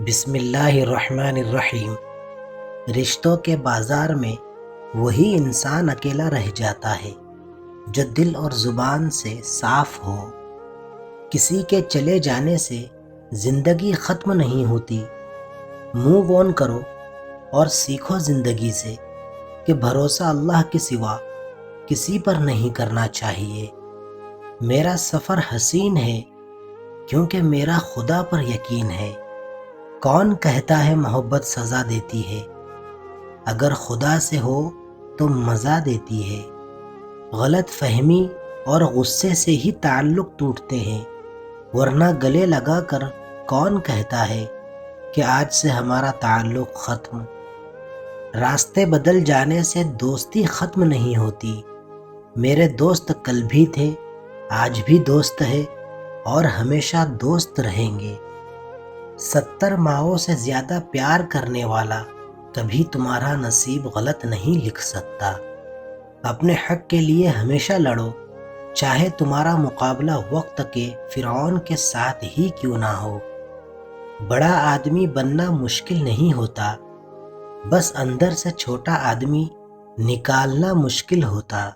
بسم اللہ الرحمن الرحیم۔ رشتوں کے بازار میں وہی انسان اکیلا رہ جاتا ہے جو دل اور زبان سے صاف ہو۔ کسی کے چلے جانے سے زندگی ختم نہیں ہوتی۔ موو آن کرو اور سیکھو زندگی سے کہ بھروسہ اللہ کے سوا کسی پر نہیں کرنا چاہیے۔ میرا سفر حسین ہے کیونکہ میرا خدا پر یقین ہے۔ کون کہتا ہے محبت سزا دیتی ہے؟ اگر خدا سے ہو تو مزہ دیتی ہے۔ غلط فہمی اور غصے سے ہی تعلق ٹوٹتے ہیں، ورنہ گلے لگا کر کون کہتا ہے کہ آج سے ہمارا تعلق ختم۔ راستے بدل جانے سے دوستی ختم نہیں ہوتی۔ میرے دوست کل بھی تھے، آج بھی دوست ہے اور ہمیشہ دوست رہیں گے۔ 70 ماؤں سے زیادہ پیار کرنے والا کبھی تمہارا نصیب غلط نہیں لکھ سکتا۔ اپنے حق کے لیے ہمیشہ لڑو، چاہے تمہارا مقابلہ وقت کے فرعون کے ساتھ ہی کیوں نہ ہو۔ بڑا آدمی بننا مشکل نہیں ہوتا، بس اندر سے چھوٹا آدمی نکالنا مشکل ہوتا۔